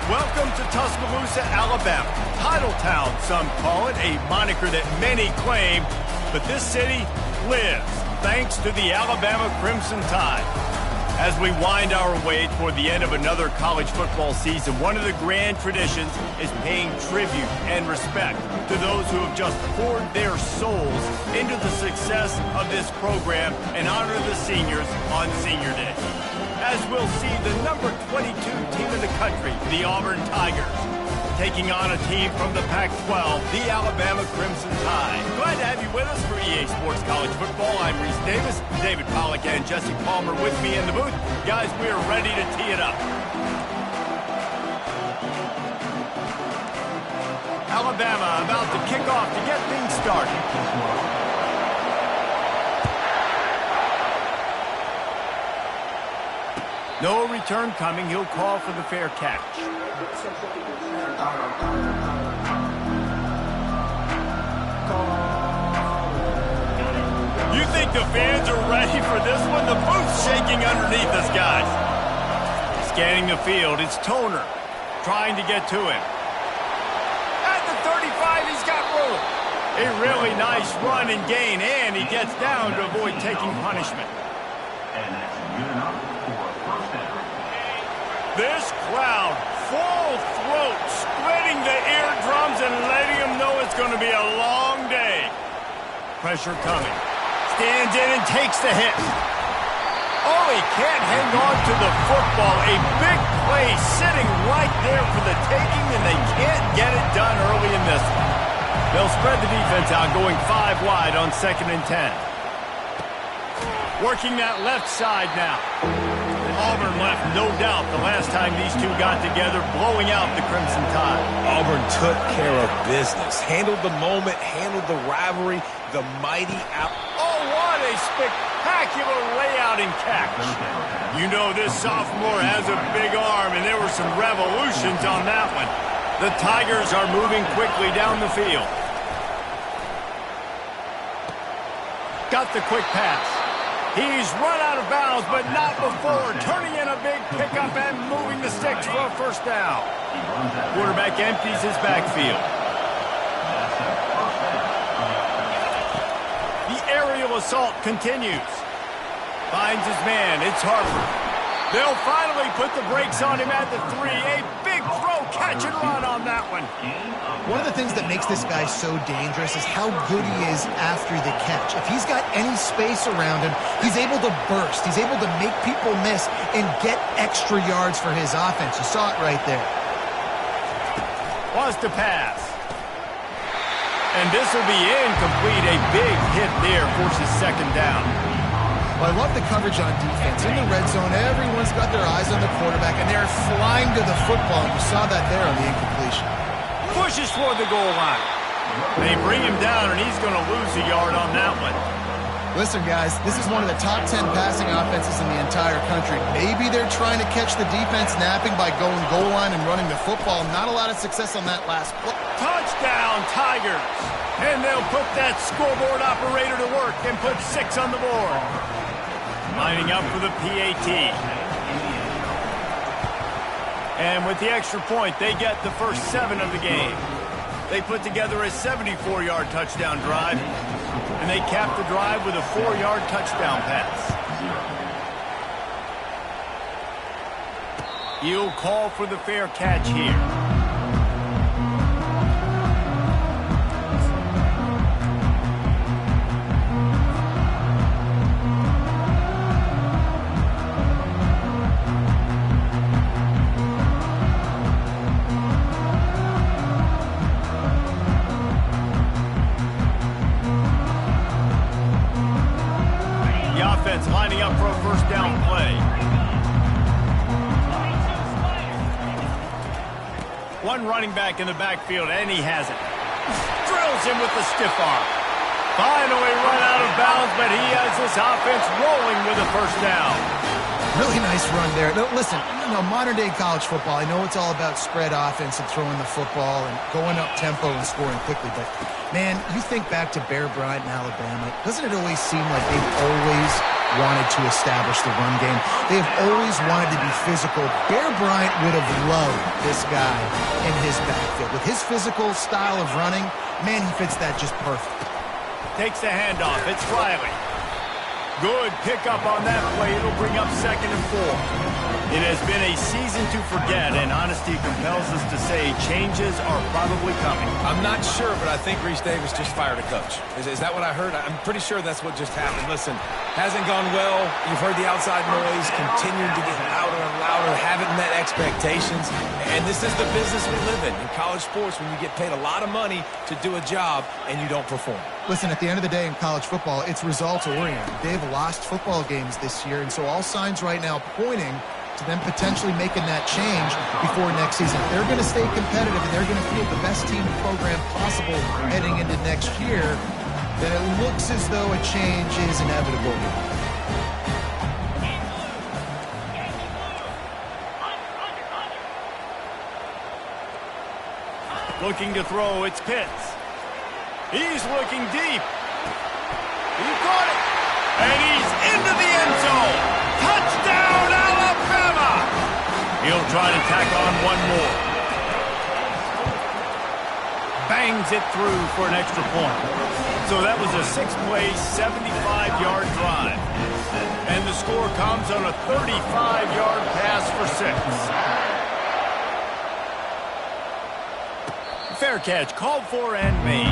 Welcome to Tuscaloosa, Alabama. Titletown, some call it, a moniker that many claim, but this city lives thanks to the Alabama Crimson Tide. As we wind our way toward the end of another college football season, one of the grand traditions is paying tribute and respect to those who have just poured their souls into the success of this program and honor the seniors on Senior Day. As we'll see the number 22 team in the country, the Auburn Tigers, taking on a team from the Pac-12, the Alabama Crimson Tide. Glad to have you with us for EA Sports College Football. I'm Reese Davis, David Pollack and Jesse Palmer with me in the booth. Guys, we are ready to tee it up. Alabama about to kick off to get things started. No return coming. He'll call for the fair catch. You think the fans are ready for this one? The booth's shaking underneath us, guys. Scanning the field, it's Toner trying to get to him. At the 35, he's got room. A really nice run and gain, and he gets down to avoid taking punishment. And that's good enough for first down. This crowd, full throat, splitting the eardrums and letting them know it's going to be a long day. Pressure coming. Stands in and takes the hit. Oh, he can't hang on to the football. A big play sitting right there for the taking, and they can't get it done early in this one. They'll spread the defense out, going 5 wide on 2nd and 10. Working that left side now. Auburn left, no doubt, the last time these two got together, blowing out the Crimson Tide. Auburn took care of business, handled the moment, handled the rivalry, the mighty out. Oh, what a spectacular layout and catch. You know this sophomore has a big arm, and there were some revolutions on that one. The Tigers are moving quickly down the field. Got the quick pass. He's run out of bounds, but not before. Turning in a big pickup and moving the sticks for a first down. Quarterback empties his backfield. The aerial assault continues. Finds his man. It's Harper. They'll finally put the brakes on him at the 3. A big throw, catch and run on that one. One of the things that makes this guy so dangerous is how good he is after the catch. If he's got any space around him, he's able to burst. He's able to make people miss and get extra yards for his offense. You saw it right there. Wants to pass. And this will be incomplete. A big hit there forces 2nd down. Well, I love the coverage on defense. In the red zone, everyone's got their eyes on the quarterback, and they're flying to the football. You saw that there on the incompletion. Pushes toward the goal line. They bring him down, and he's going to lose a yard on that one. Listen, guys, this is one of the top 10 passing offenses in the entire country. Maybe they're trying to catch the defense napping by going goal line and running the football. Not a lot of success on that last play. Touchdown, Tigers. And they'll put that scoreboard operator to work and put 6 on the board. Lining up for the PAT. And with the extra point, they get the first 7 of the game. They put together a 74-yard touchdown drive, and they cap the drive with a 4-yard touchdown pass. He'll call for the fair catch here. Lining up for a first down play. One running back in the backfield, and he has it. Drills him with the stiff arm. Finally run out of bounds, but he has this offense rolling with a first down. Really nice run there. No, listen, modern-day college football, I know it's all about spread offense and throwing the football and going up tempo and scoring quickly, but, man, you think back to Bear Bryant in Alabama, doesn't it always seem like they've always wanted to establish the run game? They've always wanted to be physical. Bear Bryant would have loved this guy in his backfield. With his physical style of running, man, he fits that just perfect. Takes the handoff. It's Riley. Good pickup on that play. It'll bring up 2nd and 4. It has been a season to forget, and honesty compels us to say changes are probably coming. I'm not sure, but I think Reese Davis just fired a coach. Is that what I heard? I'm pretty sure that's what just happened. Listen, hasn't gone well. You've heard the outside noise, continuing to get louder and louder, haven't met expectations. And this is the business we live in college sports, when you get paid a lot of money to do a job and you don't perform. Listen, at the end of the day in college football, it's results-oriented. They've lost football games this year, and so all signs right now pointing to them potentially making that change before next season. If they're going to stay competitive and they're going to field the best team program possible heading into next year, then it looks as though a change is inevitable. Looking to throw, it's Pitts. He's looking deep. He caught it. And he's into the end zone. Touchdown, Alabama! He'll try to tack on one more. Bangs it through for an extra point. So that was a 6-play, 75-yard drive. And the score comes on a 35-yard pass for 6. Fair catch, called for and made.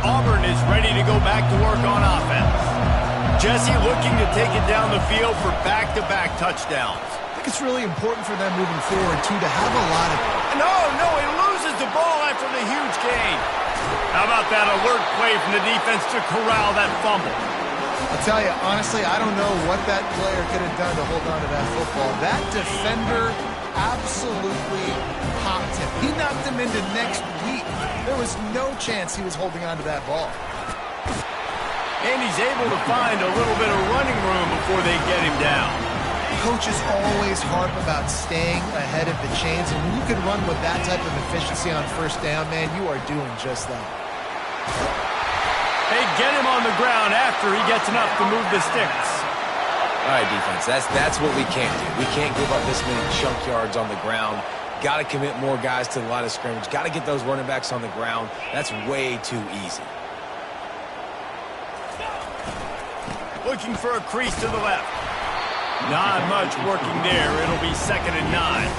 Auburn is ready to go back to work on offense. Jesse looking to take it down the field for back-to-back touchdowns. I think it's really important for them moving forward, too, to have a lot of... No, he loses the ball after the huge gain. How about that alert play from the defense to corral that fumble? I'll tell you, honestly, I don't know what that player could have done to hold on to that football. That defender absolutely popped him. He knocked him into next week. There was no chance he was holding on to that ball. And he's able to find a little bit of running room before they get him down. Coaches always harp about staying ahead of the chains, and when you can run with that type of efficiency on first down, man, you are doing just that. They get him on the ground after he gets enough to move the sticks. All right, defense, that's what we can't do. We can't give up this many chunk yards on the ground. Got to commit more guys to the line of scrimmage. Got to get those running backs on the ground. That's way too easy. Looking for a crease to the left. Not much working there. It'll be 2nd and 9.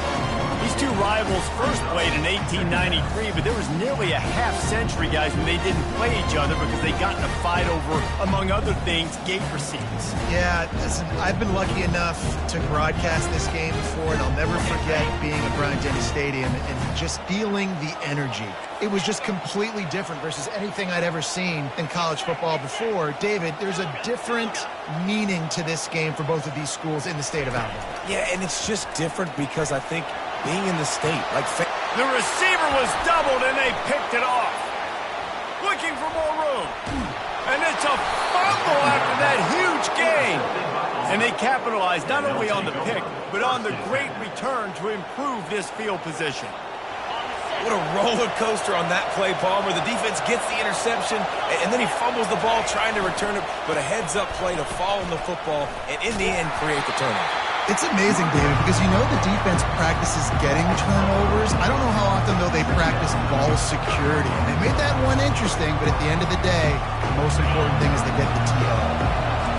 These two rivals first played in 1893, but there was nearly a half-century, guys, when they didn't play each other because they got in a fight over, among other things, gate receipts. Yeah, listen, I've been lucky enough to broadcast this game before, and I'll never forget being at Bryant-Denny Stadium and just feeling the energy. It was just completely different versus anything I'd ever seen in college football before. David, there's a different meaning to this game for both of these schools in the state of Alabama. Yeah, and it's just different because I think being in the state, like... The receiver was doubled and they picked it off. Looking for more room. And it's a fumble after that huge gain. And they capitalized not only on the pick, but on the great return to improve this field position. What a roller coaster on that play, Palmer. The defense gets the interception, and then he fumbles the ball trying to return it, but a heads-up play to fall on the football, and in the end, create the turnover. It's amazing, David, because you know the defense practices getting turnovers. I don't know how often, though, they practice ball security. And they made that one interesting, but at the end of the day, the most important thing is they get the TO.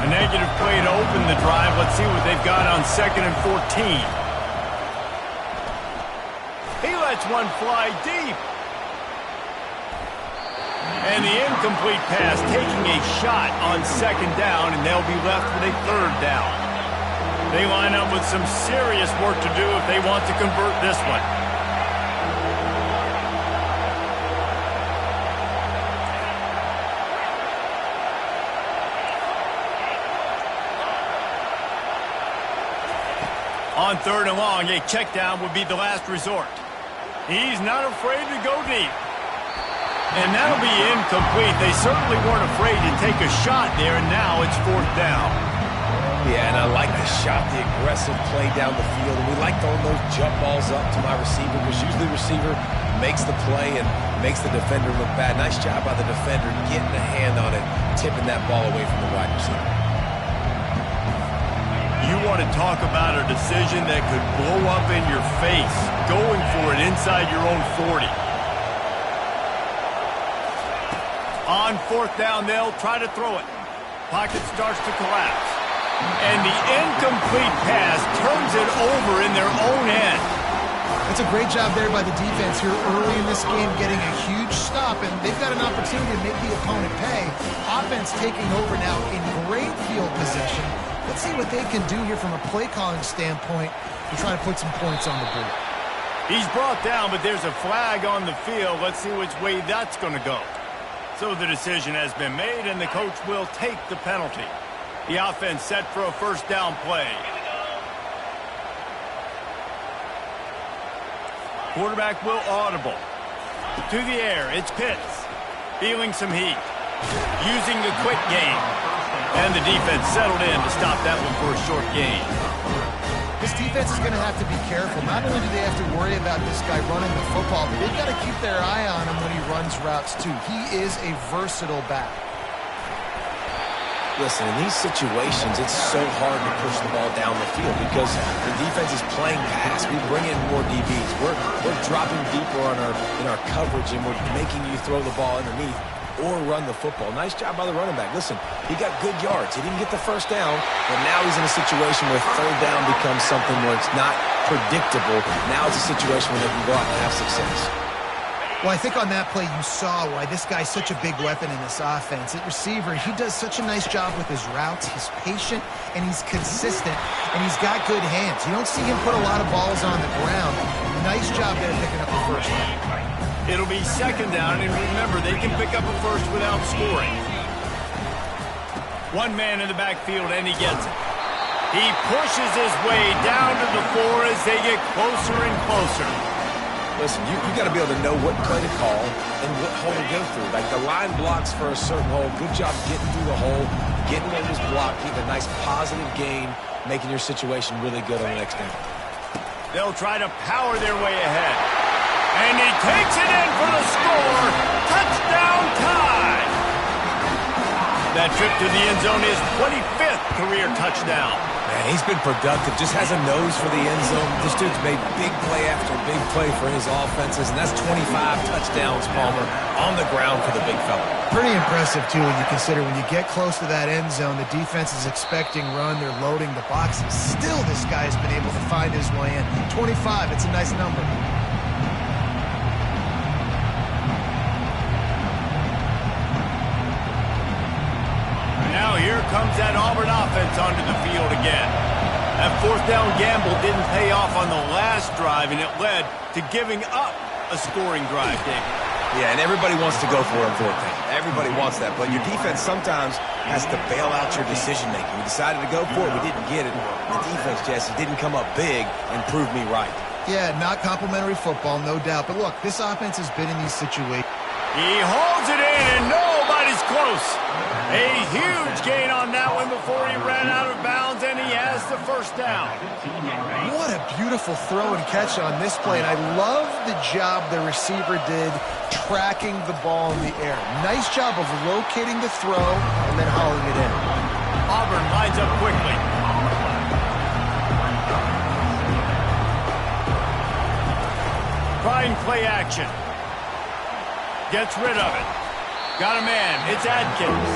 A negative play to open the drive. Let's see what they've got on 2nd and 14. He lets one fly deep. And the incomplete pass taking a shot on 2nd down, and they'll be left with a 3rd down. They line up with some serious work to do if they want to convert this one. On 3rd and long, a check down would be the last resort. He's not afraid to go deep. And that'll be incomplete. They certainly weren't afraid to take a shot there, and now it's 4th down. Yeah, and I like the shot, the aggressive play down the field. And we like throwing those jump balls up to my receiver because usually the receiver makes the play and makes the defender look bad. Nice job by the defender getting a hand on it, tipping that ball away from the wide receiver. You want to talk about a decision that could blow up in your face, going for it inside your own 40. On 4th down, they'll try to throw it. Pocket starts to collapse. And the incomplete pass turns it over in their own end. That's a great job there by the defense here early in this game, getting a huge stop, and they've got an opportunity to make the opponent pay. Offense taking over now in great field possession. Let's see what they can do here from a play-calling standpoint to try to put some points on the board. He's brought down, but there's a flag on the field. Let's see which way that's going to go. So the decision has been made, and the coach will take the penalty. The offense set for a 1st down play. Quarterback will audible. To the air, it's Pitts. Feeling some heat. Using the quick game. And the defense settled in to stop that one for a short gain. This defense is going to have to be careful. Not only do they have to worry about this guy running the football, but they've got to keep their eye on him when he runs routes too. He is a versatile back. Listen, in these situations, it's so hard to push the ball down the field because the defense is playing pass. We bring in more DBs. We're dropping deeper in our coverage, and we're making you throw the ball underneath or run the football. Nice job by the running back. Listen, he got good yards. He didn't get the 1st down, but now he's in a situation where 3rd down becomes something where it's not predictable. Now it's a situation where they can go out and have success. Well, I think on that play you saw why this guy's such a big weapon in this offense. At receiver, he does such a nice job with his routes. He's patient, and he's consistent, and he's got good hands. You don't see him put a lot of balls on the ground. Nice job there picking up the 1st down. It'll be 2nd down, and remember, they can pick up a 1st without scoring. One man in the backfield, and he gets it. He pushes his way down to the floor as they get closer and closer. Listen, you got to be able to know what play to call and what hole to go through. Like the line blocks for a certain hole. Good job getting through the hole, getting on this block, getting a nice positive gain, making your situation really good on the next down. They'll try to power their way ahead. And he takes it in for the score. Touchdown tie. That trip to the end zone is 25th career touchdown. Man, he's been productive, just has a nose for the end zone. This dude's made big play after big play for his offenses, and that's 25 touchdowns, Palmer, on the ground for the big fella. Pretty impressive, too, when you consider when you get close to that end zone, the defense is expecting run, they're loading the boxes. Still, this guy has been able to find his way in. 25, it's a nice number. Now here comes that Auburn offense onto the field again. That 4th down gamble didn't pay off on the last drive, and it led to giving up a scoring drive, David. Yeah, and everybody wants to go for it on 4th down. Everybody wants that, but your defense sometimes has to bail out your decision-making. We decided to go for it. We didn't get it. The defense, Jesse, didn't come up big and prove me right. Yeah, not complimentary football, no doubt. But look, this offense has been in these situations. He holds it in, and nobody's close. A huge gain on that one before he ran out of bounds, and he has the 1st down. What a beautiful throw and catch on this play, and I love the job the receiver did tracking the ball in the air. Nice job of locating the throw and then hauling it in. Auburn lines up quickly. Trying play action. Gets rid of it. Got a man. It's Adkins.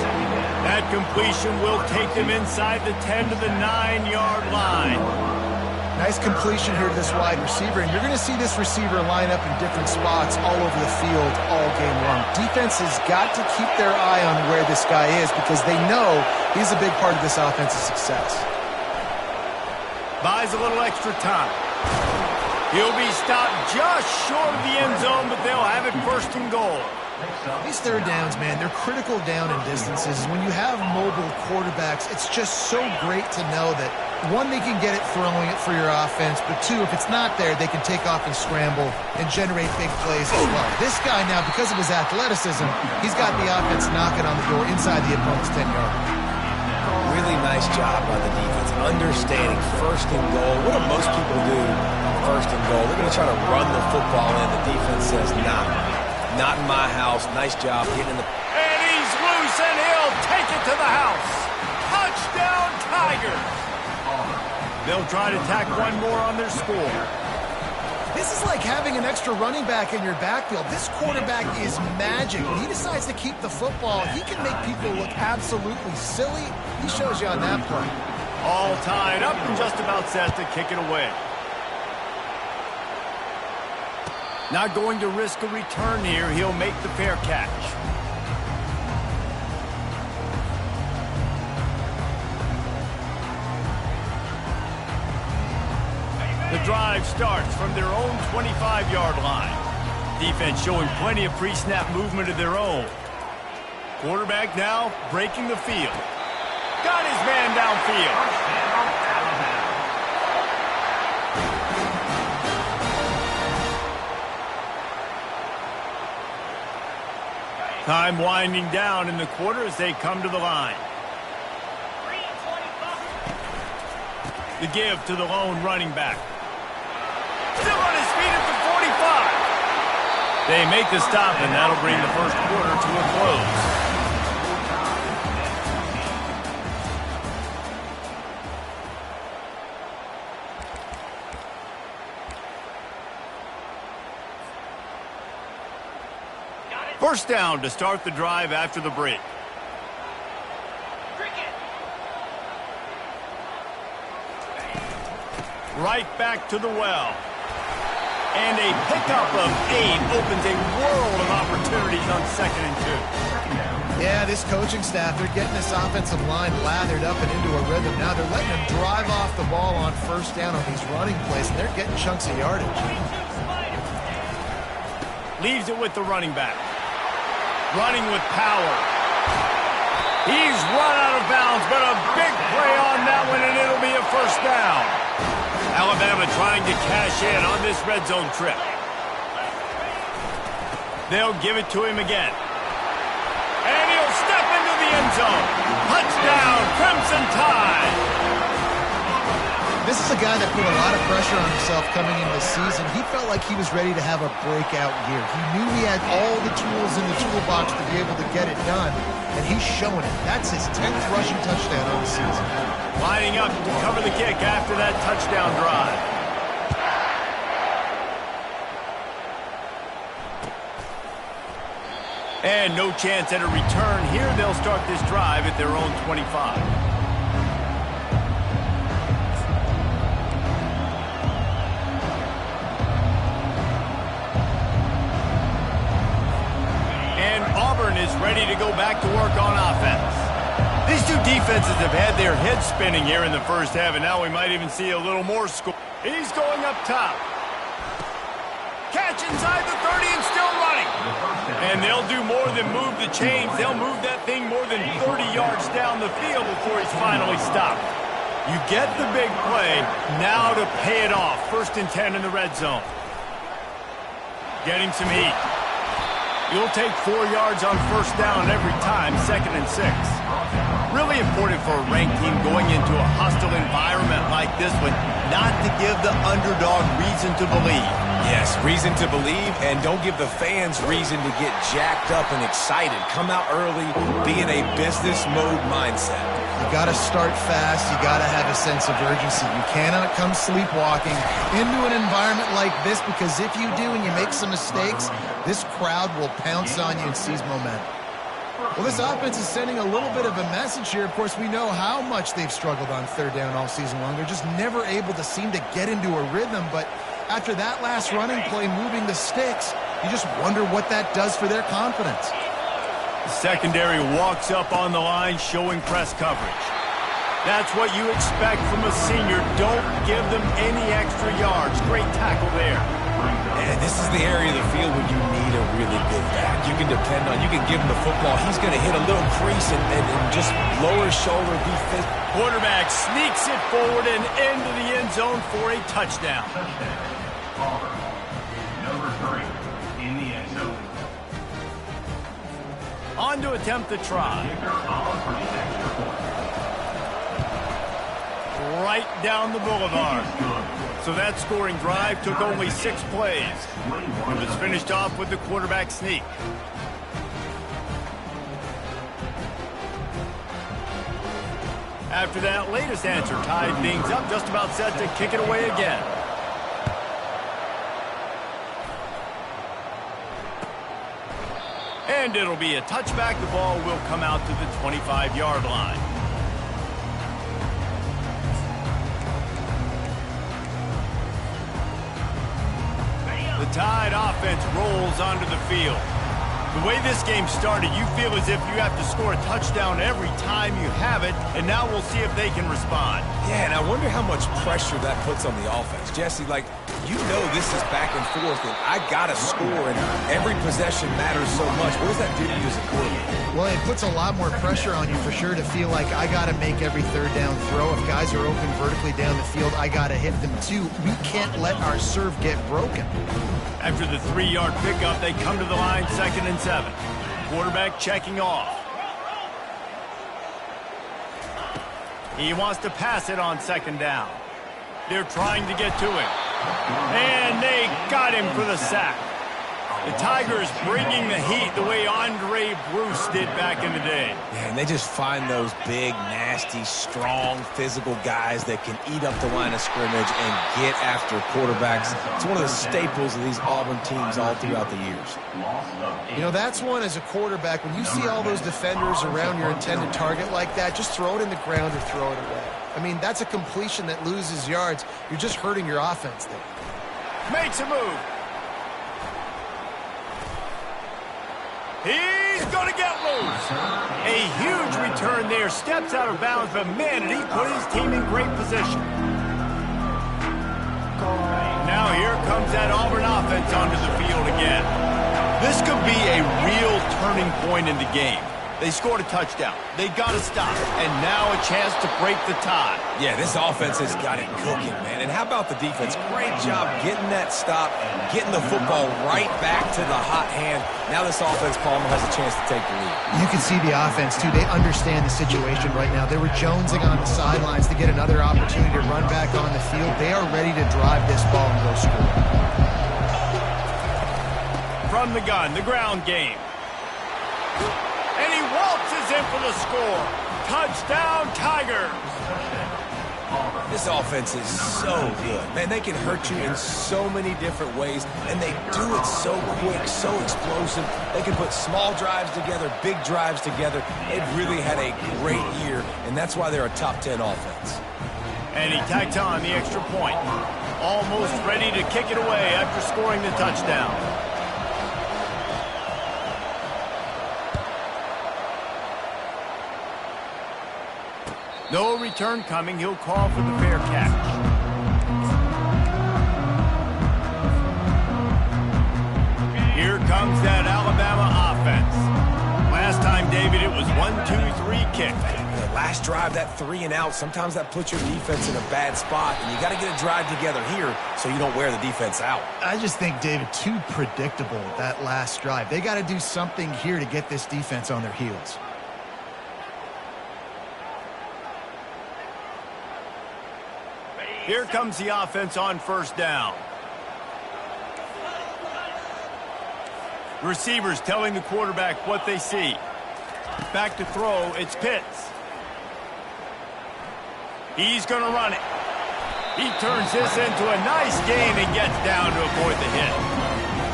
That completion will take them inside the 10 to the 9-yard line. Nice completion here to this wide receiver, and you're going to see this receiver line up in different spots all over the field all game long. Defense has got to keep their eye on where this guy is because they know he's a big part of this offense's success. Buys a little extra time. He'll be stopped just short of the end zone, but they'll have it 1st and goal. These 3rd downs, man, they're critical down in distances. When you have mobile quarterbacks, it's just so great to know that one, they can get it throwing it for your offense, but two, if it's not there, they can take off and scramble and generate big plays as well. This guy now, because of his athleticism, he's got the offense knocking on the door inside the opponent's 10-yard line. Really nice job by the defense, understanding first and goal. What do most people do first and goal? They're going to try to run the football in. The defense says, nah, not in my house. Nice job getting in the... And he's loose, and he'll take it to the house. Touchdown, Tigers. They'll try to tack one more on their score. This is like having an extra running back in your backfield. This quarterback is magic. When he decides to keep the football, he can make people look absolutely silly. He shows you on that play. All tied up and just about set to kick it away. Not going to risk a return here. He'll make the fair catch. The drive starts from their own 25-yard line. Defense showing plenty of pre-snap movement of their own. Quarterback now breaking the field. Got his man downfield. Time winding down in the quarter as they come to the line. The give to the lone running back. Still on his feet at the 45. They make the stop, and that'll bring the first quarter to a close. First down to start the drive after the break. Right back to the well. And a pickup of 8 opens a world of opportunities on 2nd and 2. Yeah, this coaching staff, they're getting this offensive line lathered up and into a rhythm. Now they're letting them drive off the ball on first down on these running plays, and they're getting chunks of yardage. Leaves it with the running back. Running with power. He's run out of bounds, but a big play on that one, and it'll be a first down. Alabama trying to cash in on this red zone trip. They'll give it to him again. And he'll step into the end zone. Touchdown, Crimson Tide. This is a guy that put a lot of pressure on himself coming into the season. He felt like he was ready to have a breakout year. He knew he had all the tools in the toolbox to be able to get it done, and he's showing it. That's his 10th rushing touchdown on the season. Lining up to cover the kick after that touchdown drive. And no chance at a return here. They'll start this drive at their own 25. And Auburn is ready to go back to work on offense. These two defenses have had their heads spinning here in the first half, and now we might even see a little more score. He's going up top. Catch inside the 30 and still running. And they'll do more than move the chains. They'll move that thing more than 30 yards down the field before he's finally stopped. You get the big play, now to pay it off. 1st and 10 in the red zone. Getting some heat. You'll take 4 yards on first down every time, 2nd and 6. Really important for a ranked team going into a hostile environment like this one, not to give the underdog reason to believe. Yes, reason to believe, and don't give the fans reason to get jacked up and excited. Come out early, be in a business mode mindset. You got to start fast. You got to have a sense of urgency. You cannot come sleepwalking into an environment like this, because if you do and you make some mistakes, this crowd will pounce on you and seize momentum. Well, this offense is sending a little bit of a message here. Of course, we know how much they've struggled on 3rd down all season long. They're just never able to seem to get into a rhythm, but after that last running play moving the sticks, you just wonder what that does for their confidence. The secondary walks up on the line showing press coverage. That's what you expect from a senior. Don't give them any extra yards. Great tackle there. And this is the area of the field where you need a really good back. You can depend on, you can give him the football. He's going to hit a little crease and just lower his shoulder defense. Quarterback sneaks it forward and into the end zone for a touchdown. Number 3 in the end zone. On to attempt the try. Kicker AUB for the extra point. Right down the boulevard. So that scoring drive took only 6 plays. It was finished off with the quarterback sneak. After that latest answer tied things up, just about set to kick it away again. And it'll be a touchback. The ball will come out to the 25-yard line. The Tide offense rolls onto the field. The way this game started, you feel as if you have to score a touchdown every time you have it, and now we'll see if they can respond. Yeah, and I wonder how much pressure that puts on the offense. Jesse, like, you know this is back and forth, and I got to score, and every possession matters so much. What does that do to you as a quarterback? Well, it puts a lot more pressure on you for sure to feel like I got to make every third down throw. If guys are open vertically down the field, I got to hit them too. We can't let our serve get broken. After the 3-yard pickup, they come to the line 2nd and 7. Quarterback checking off. He wants to pass it on 2nd down. They're trying to get to him. And they got him for the sack. The Tigers bringing the heat the way Andre Bruce did back in the day. Yeah, and they just find those big, nasty, strong, physical guys that can eat up the line of scrimmage and get after quarterbacks. It's one of the staples of these Auburn teams all throughout the years. You know, that's one as a quarterback. When you see all those defenders around your intended target like that, just throw it in the ground or throw it away. I mean, that's a completion that loses yards. You're just hurting your offense there. Makes a move. He's going to get loose. A huge return there. Steps out of bounds, but man, did he put his team in great position. Now here comes that Auburn offense onto the field again. This could be a real turning point in the game. They scored a touchdown. They got to stop. And now a chance to break the tie. Yeah, this offense has got it cooking, man. And how about the defense? Great job getting that stop, getting the football right back to the hot hand. Now this offense, Palmer, has a chance to take the lead. You can see the offense, too. They understand the situation right now. They were jonesing on the sidelines to get another opportunity to run back on the field. They are ready to drive this ball and go score. From the gun, the ground game. And he waltzes in for the score. Touchdown, Tigers. This offense is so good. Man, they can hurt you in so many different ways, and they do it so quick, so explosive. They can put small drives together, big drives together. They've really had a great year, and that's why they're a top 10 offense. And he tacks on the extra point. Almost ready to kick it away after scoring the touchdown. No return coming. He'll call for the fair catch. Here comes that Alabama offense. Last time, David, it was 1-2-3 kick. The last drive, that 3 and out, sometimes that puts your defense in a bad spot, and you got to get a drive together here so you don't wear the defense out. I just think, David, too predictable that last drive. They got to do something here to get this defense on their heels. Here comes the offense on first down. Receivers telling the quarterback what they see. Back to throw, it's Pitts. He's going to run it. He turns this into a nice gain and gets down to avoid the hit.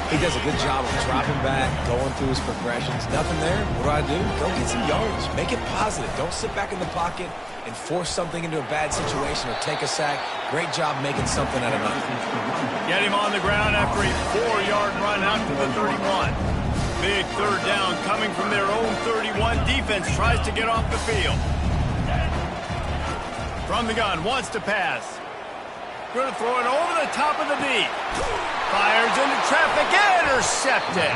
He does a good job of dropping back, going through his progressions. Nothing there. What do? Go get some yards. Make it positive. Don't sit back in the pocket and force something into a bad situation or take a sack. Great job making something out of nothing. Get him on the ground after a 4-yard run out to the 31. Big third down coming from their own 31. Defense tries to get off the field. From the gun, wants to pass. Going to throw it over the top of the deep. Fires into traffic. Intercepted.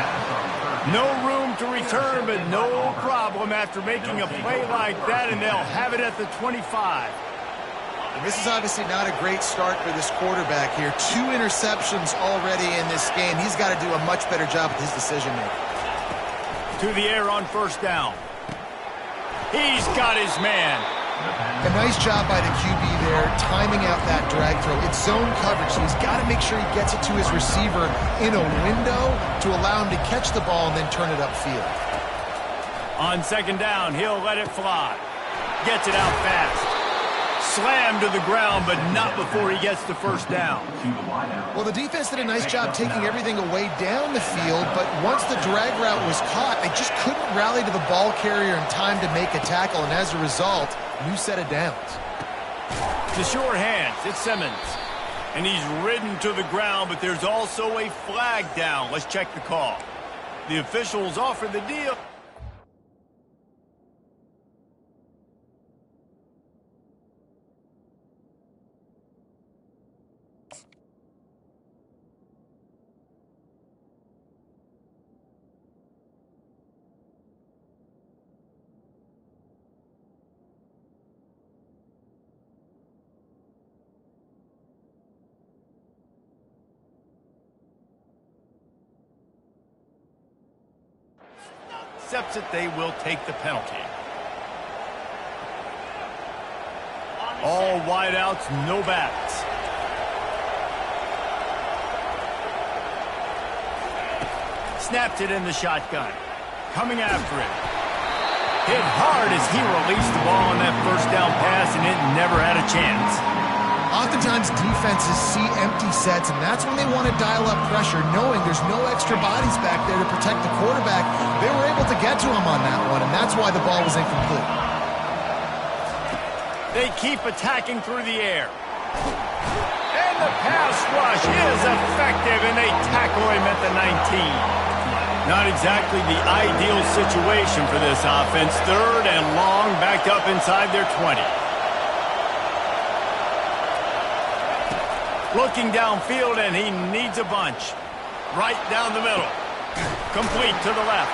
No room to return, but no problem after making a play like that, and they'll have it at the 25. And this is obviously not a great start for this quarterback here. 2 interceptions already in this game. He's got to do a much better job with his decision-making. To the air on first down. He's got his man. A nice job by the QB there, timing out that drag throw. It's zone coverage, so he's got to make sure he gets it to his receiver in a window to allow him to catch the ball and then turn it upfield. On second down, he'll let it fly. Gets it out fast. Slammed to the ground, but not before he gets the first down. Well, the defense did a nice job taking everything away down the field, but once the drag route was caught, they just couldn't rally to the ball carrier in time to make a tackle, and as a result, new set of downs. To sure hands, it's Simmons. And he's ridden to the ground, but there's also a flag down. Let's check the call. The officials offered the deal. Accepts it, they will take the penalty. All wideouts, no backs. Snapped it in the shotgun. Coming after it. Hit hard as he released the ball on that first down pass, and it never had a chance. Oftentimes, defenses see empty sets, and that's when they want to dial up pressure, knowing there's no extra bodies back there to protect the quarterback. They were able to get to him on that one, and that's why the ball was incomplete. They keep attacking through the air. And the pass rush is effective, and they tackle him at the 19. Not exactly the ideal situation for this offense. Third and long, backed up inside their 20. Looking downfield, and he needs a bunch. Right down the middle. Complete to the left.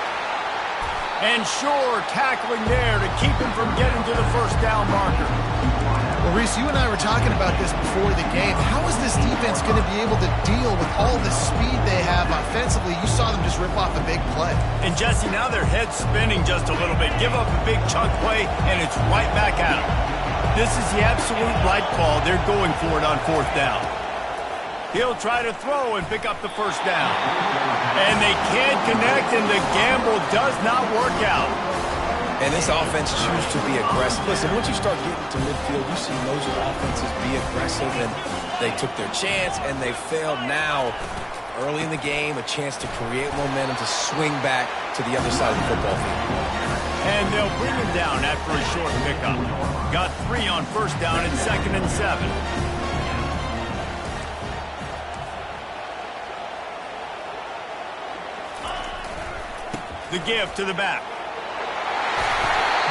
And sure, tackling there to keep him from getting to the first down marker. Well, Reese, you and I were talking about this before the game. How is this defense going to be able to deal with all the speed they have offensively? You saw them just rip off a big play. And, Jesse, now their head's spinning just a little bit. Give up a big chunk play, and it's right back at them. This is the absolute right call. They're going for it on fourth down. He'll try to throw and pick up the first down. And they can't connect, and the gamble does not work out. And this offense chooses to be aggressive. Listen, once you start getting to midfield, you see most of the offenses be aggressive, and they took their chance, and they failed. Now, early in the game, a chance to create momentum to swing back to the other side of the football field. And they'll bring him down after a short pickup. Got 3 on first down and 2nd and 7. The give to the back.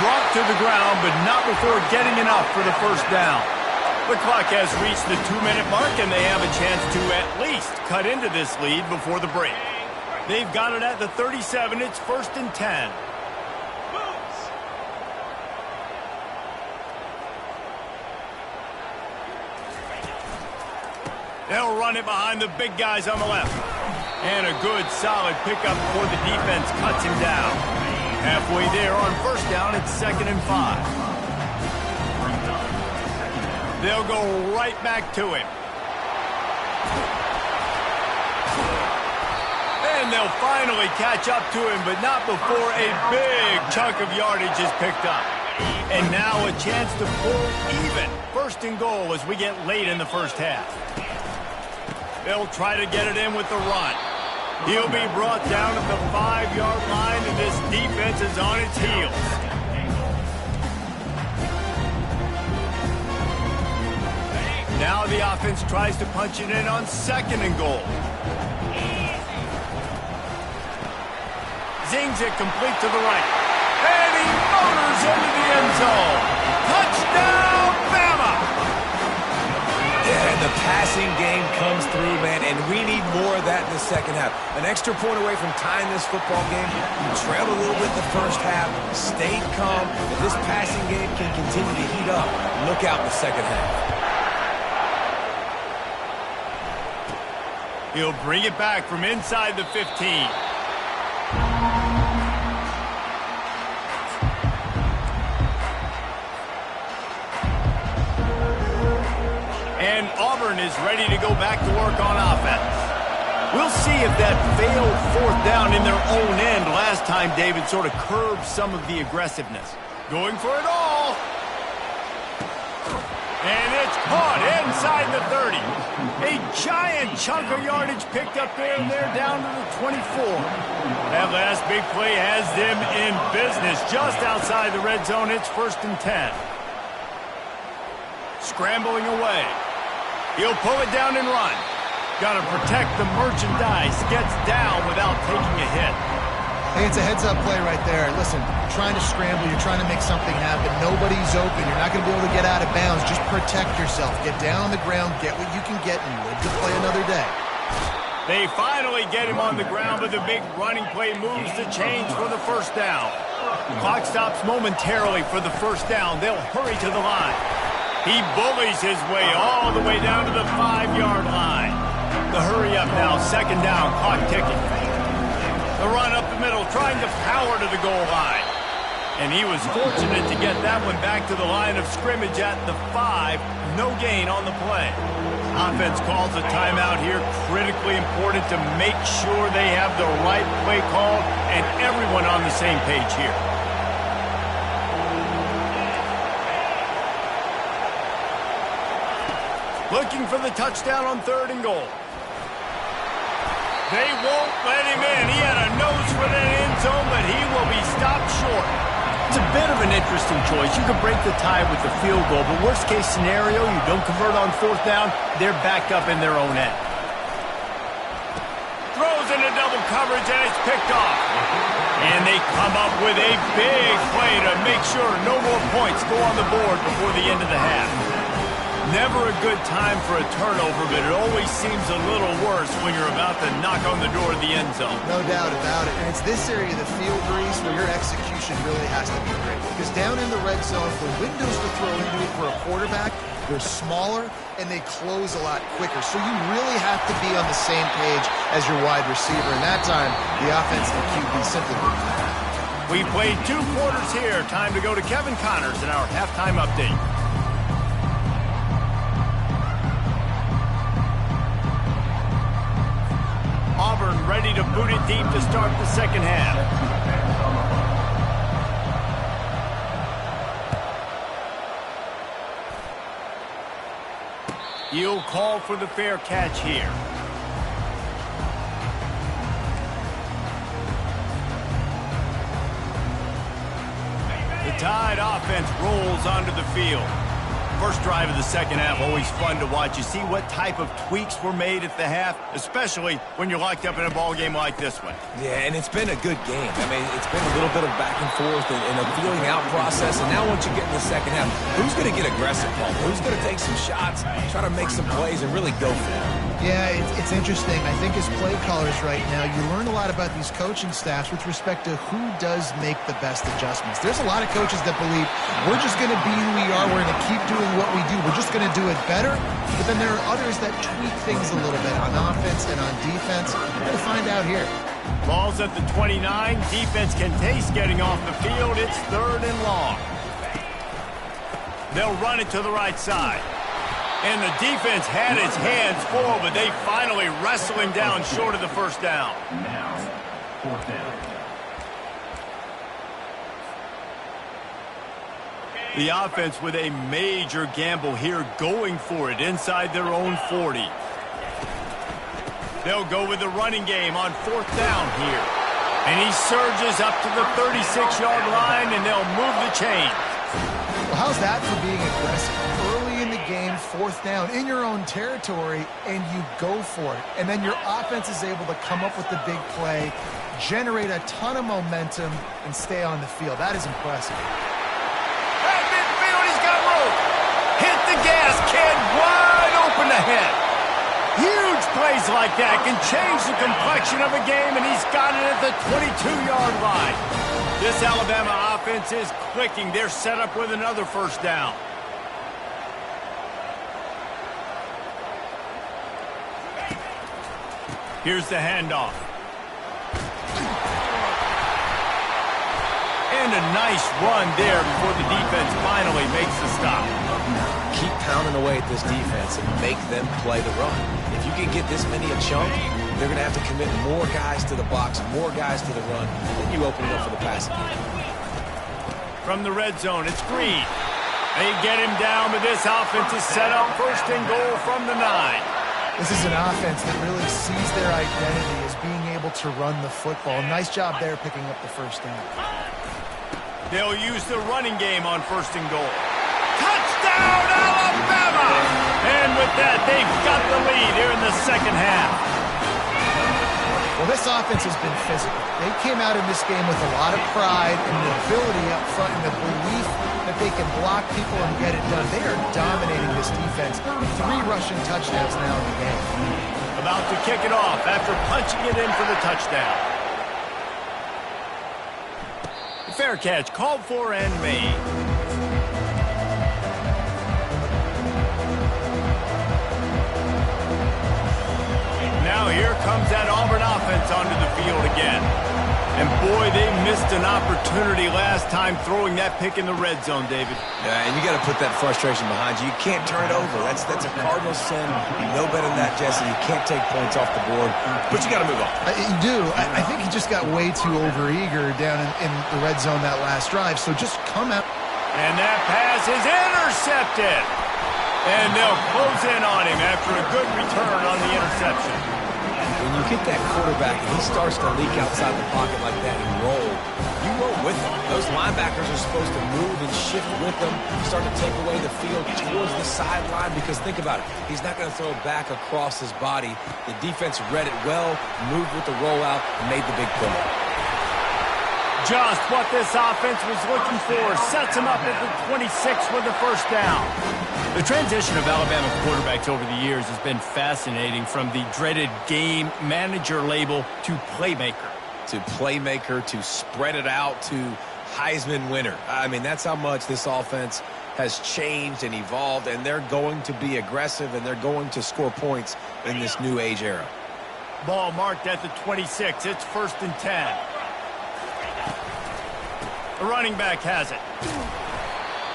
Brought to the ground, but not before getting enough for the first down. The clock has reached the 2-minute mark, and they have a chance to at least cut into this lead before the break. They've got it at the 37. It's 1st and 10. They'll run it behind the big guys on the left. And a good, solid pickup before the defense cuts him down. Halfway there on first down, it's 2nd and 5. They'll go right back to him. And they'll finally catch up to him, but not before a big chunk of yardage is picked up. And now a chance to pull even. 1st and goal as we get late in the first half. They'll try to get it in with the run. He'll be brought down at the 5-yard line, and this defense is on its heels. Now the offense tries to punch it in on 2nd and goal. Zings it complete to the right. And he motors into the end zone. Touchdown, Bama! Yeah, the passing game comes through, man, and we need more of that in the second half. An extra point away from tying this football game. You trailed a little bit in the first half, stayed calm. If this passing game can continue to heat up, look out in the second half. He'll bring it back from inside the 15. And Auburn is ready to go back to work on offense. We'll see if that failed fourth down in their own end last time David sort of curbed some of the aggressiveness. Going for it all. And it's caught inside the 30. A giant chunk of yardage picked up there, and they're down to the 24. That last big play has them in business just outside the red zone. It's 1st and 10. Scrambling away. He'll pull it down and run. Got to protect the merchandise. Gets down without taking a hit. Hey, it's a heads-up play right there. Listen, you're trying to scramble. You're trying to make something happen. Nobody's open. You're not going to be able to get out of bounds. Just protect yourself. Get down on the ground. Get what you can get and live to play another day. They finally get him on the ground, but the big running play moves the chains for the first down. Clock stops momentarily for the first down. They'll hurry to the line. He bullies his way all the way down to the 5-yard line. The hurry up now, 2nd down, clock ticking. The run up the middle, trying to power to the goal line. And he was fortunate to get that one back to the line of scrimmage at the 5. No gain on the play. Offense calls a timeout here. Critically important to make sure they have the right play call and everyone on the same page here. Looking for the touchdown on 3rd and goal. They won't let him in. He had a nose for that end zone, but he will be stopped short. It's a bit of an interesting choice. You could break the tie with the field goal, but worst case scenario, you don't convert on 4th down, they're back up in their own end. Throws into double coverage, and it's picked off. And they come up with a big play to make sure no more points go on the board before the end of the half. Never a good time for a turnover, but it always seems a little worse when you're about to knock on the door of the end zone. No doubt about it. And it's this area of the field, Reese, where your execution really has to be great. Because down in the red zone, the windows to throw into it for a quarterback, they're smaller and they close a lot quicker. So you really have to be on the same page as your wide receiver. And that time, the offense and QB simply wouldn't matter. We played 2 quarters here. Time to go to Kevin Connors in our halftime update. Auburn ready to boot it deep to start the second half. He'll call for the fair catch here. The Tide offense rolls onto the field. First drive of the second half, always fun to watch. You see what type of tweaks were made at the half, especially when you're locked up in a ball game like this one. Yeah, and it's been a good game. I mean, it's been a little bit of back and forth and a feeling out process. And now once you get in the second half, who's going to get aggressive, Paul? Who's going to take some shots, try to make some plays, and really go for it? Yeah, it's interesting. I think as play callers right now, you learn a lot about these coaching staffs with respect to who does make the best adjustments. There's a lot of coaches that believe we're just going to be who we are. We're going to keep doing what we do. We're just going to do it better. But then there are others that tweak things a little bit on offense and on defense. We're going to find out here. Ball's at the 29. Defense can taste getting off the field. It's 3rd and long. They'll run it to the right side. And the defense had its hands full, but they finally wrestle him down short of the first down. Now, 4th down. The offense with a major gamble here, going for it inside their own 40. They'll go with the running game on 4th down here. And he surges up to the 36-yard line, and they'll move the chain. Well, how's that for being aggressive? Early in the game, 4th down, in your own territory, and you go for it. And then your offense is able to come up with the big play, generate a ton of momentum, and stay on the field. That is impressive. At midfield, he's got room. Hit the gas, kid. Wide open. open ahead. Huge plays like that can change the complexion of a game, and he's got it at the 22-yard line. This Alabama offense is clicking. They're set up with another first down. Here's the handoff. And a nice run there before the defense finally makes the stop. Keep pounding away at this defense and make them play the run. If you can get this many a chunk, they're going to have to commit more guys to the box, more guys to the run, then you open it up for the passing game. From the red zone, it's Green. They get him down, but this offense is set up first and goal from the 9. This is an offense that really sees their identity as being able to run the football. Nice job there picking up the first down. They'll use the running game on first and goal. Touchdown, Alabama! And with that, they've got the lead here in the second half. Well, this offense has been physical. They came out in this game with a lot of pride and the ability up front and the belief that they can block people and get it done. They are dominating this defense. 3 rushing touchdowns now in the game. About to kick it off after punching it in for the touchdown. Fair catch called for and made. Now here comes that Auburn offense onto the field again. And boy, they missed an opportunity last time throwing that pick in the red zone, David. Yeah, and you got to put that frustration behind you. You can't turn it over. That's a cardinal sin. You know better than that, Jesse. You can't take points off the board, but you got to move on. You do. I think he just got way too overeager down in the red zone that last drive, so just come out. And that pass is intercepted. And they'll close in on him after a good return on the interception. When you get that quarterback and he starts to leak outside the pocket like that and roll, you roll with him. Those linebackers are supposed to move and shift with him, start to take away the field towards the sideline, because think about it. He's not going to throw it back across his body. The defense read it well, moved with the rollout, and made the big play. Just what this offense was looking for. Sets him up at the 26 with the first down. The transition of Alabama quarterbacks over the years has been fascinating, from the dreaded game manager label to playmaker. To playmaker, to spread it out, to Heisman winner. I mean, that's how much this offense has changed and evolved, and they're going to be aggressive, and they're going to score points in this new age era. Ball marked at the 26. It's 1st and 10. The running back has it.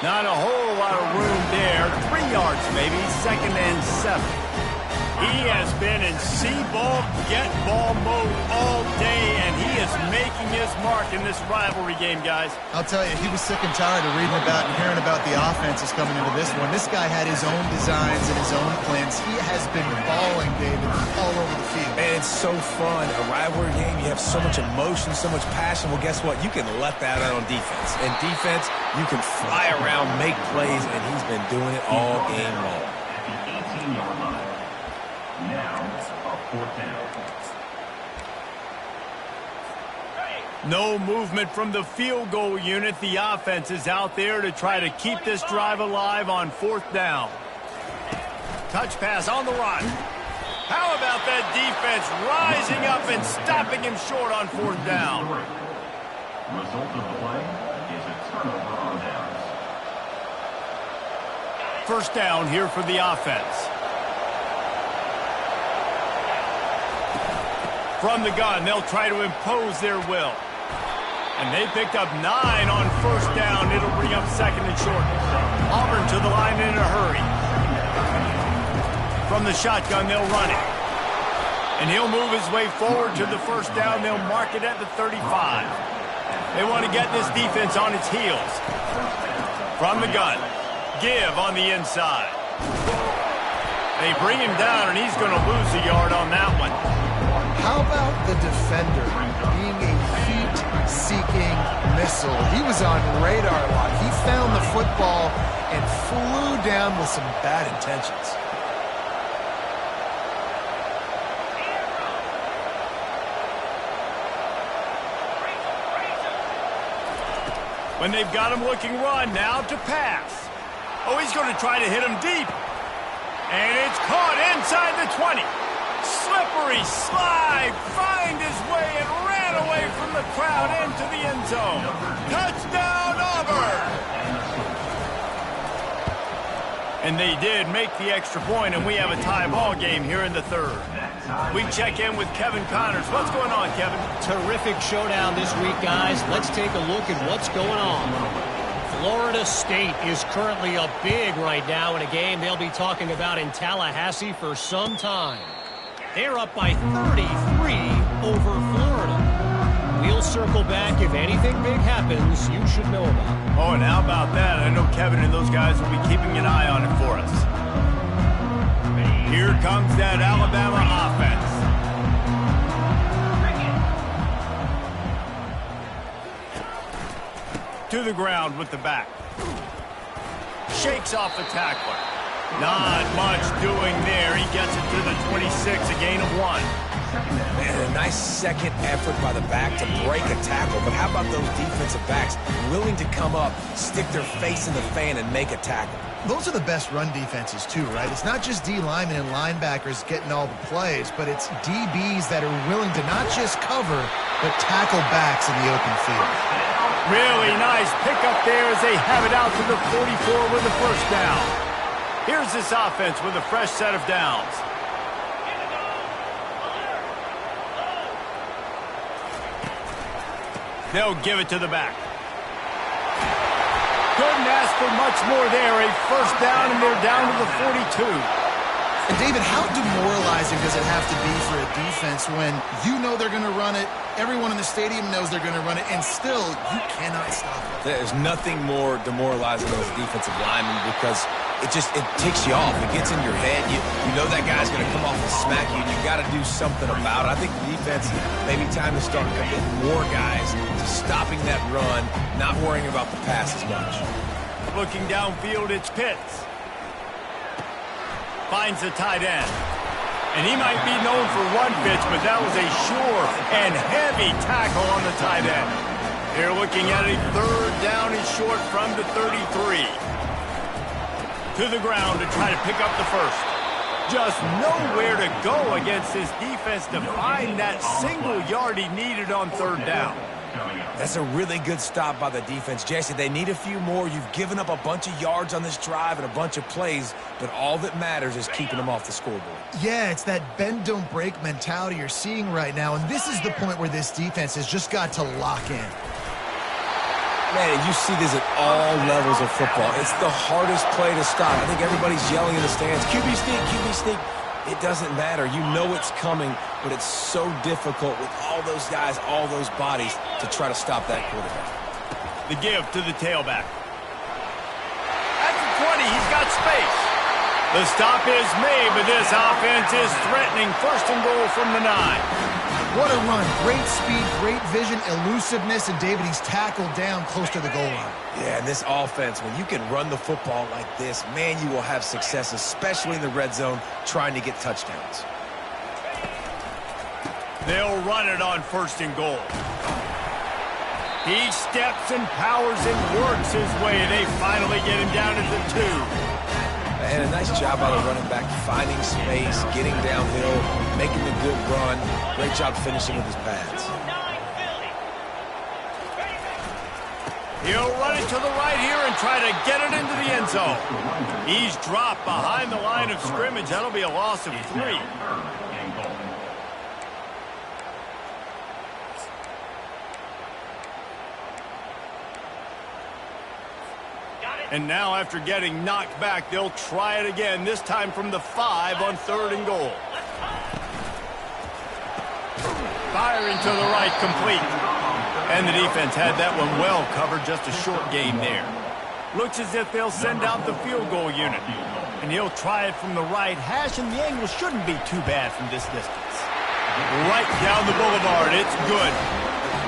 Not a whole lot of room there. 3 yards maybe. 2nd and 7. He has been in see-ball, get-ball mode all day, and he is making his mark in this rivalry game, guys. I'll tell you, he was sick and tired of reading about and hearing about the offenses coming into this one. This guy had his own designs and his own plans. He has been balling, David, all over the field. And it's so fun. A rivalry game, you have so much emotion, so much passion. Well, guess what? You can let that out on defense. And defense, you can fly around, make plays, and he's been doing it all game long. At the 18-yard line. Now, a 4th down. No movement from the field goal unit. The offense is out there to try to keep this drive alive on 4th down. Touch pass on the run. How about that defense rising up and stopping him short on 4th down? Result of the play is a turnover on downs. 1st down here for the offense. From the gun, they'll try to impose their will. And they picked up 9 on 1st down. It'll bring up 2nd and short. Auburn to the line in a hurry. From the shotgun, they'll run it. And he'll move his way forward to the 1st down. They'll mark it at the 35. They want to get this defense on its heels. From the gun, give on the inside. They bring him down, and he's going to lose a yard on that one. How about the defender being a heat-seeking missile? He was on radar lock. He found the football and flew down with some bad intentions. When they've got him looking run, now to pass. Oh, he's going to try to hit him deep. And it's caught inside the 20. Slippery slide, find his way and ran away from the crowd into the end zone. Touchdown, Auburn! And they did make the extra point, and we have a tie ball game here in the third. We check in with Kevin Connors. What's going on, Kevin? Terrific showdown this week, guys. Let's take a look at what's going on. Florida State is currently up big right now in a game they'll be talking about in Tallahassee for some time. They're up by 33 over Florida. We'll circle back if anything big happens you should know about. Oh, and how about that? I know Kevin and those guys will be keeping an eye on it for us. Here comes that Alabama offense. To the ground with the back. Shakes off the tackler. Not much doing there. He gets it to the 26, a gain of 1. Man, a nice second effort by the back to break a tackle. But how about those defensive backs willing to come up, stick their face in the fan, and make a tackle? Those are the best run defenses, too, right? It's not just D linemen and linebackers getting all the plays, but it's DBs that are willing to not just cover, but tackle backs in the open field. Really nice pickup there as they have it out to the 44 with the first down. Here's this offense with a fresh set of downs. They'll give it to the back. Couldn't ask for much more there. A first down, and they're down to the 42. And, David, how demoralizing does it have to be for a defense when you know they're going to run it, everyone in the stadium knows they're going to run it, and still you cannot stop it? There's nothing more demoralizing as a defensive lineman because it ticks you off. It gets in your head. You know that guy's going to come off and smack you, and you got to do something about it. I think the defense, maybe time to start getting more guys to stopping that run, not worrying about the pass as much. Looking downfield, it's Pitts. Finds the tight end. And he might be known for one pitch, but that was a sure and heavy tackle on the tight end. They're looking at a third down and short from the 33. To the ground to try to pick up the first. Just nowhere to go against this defense to find that single yard he needed on third down. That's a really good stop by the defense. Jesse, they need a few more. You've given up a bunch of yards on this drive and a bunch of plays, but all that matters is keeping them off the scoreboard. Yeah, it's that bend, don't break mentality you're seeing right now, and this is the point where this defense has just got to lock in. Man, you see this at all levels of football. It's the hardest play to stop. I think everybody's yelling in the stands, QB sneak, QB sneak. It doesn't matter. You know it's coming, but it's so difficult with all those guys, all those bodies to try to stop that quarterback. The give to the tailback. At the 20, he's got space. The stop is made, but this offense is threatening. First and goal from the 9. What a run. Great speed, great vision, elusiveness, and David, he's tackled down close to the goal line. Yeah, and this offense, when you can run the football like this, man, you will have success, especially in the red zone, trying to get touchdowns. They'll run it on first and goal. He steps and powers and works his way. They finally get him down at the 2. And a nice job by the running back, finding space, getting downhill, making a good run. Great job finishing with his pads. He'll run it to the right here and try to get it into the end zone. He's dropped behind the line of scrimmage. That'll be a loss of 3. And now, after getting knocked back, they'll try it again, this time from the 5 on third and goal. Firing to the right, complete. And the defense had that one well covered, just a short gain there. Looks as if they'll send out the field goal unit. And he'll try it from the right hash, and the angle shouldn't be too bad from this distance. Right down the boulevard, it's good.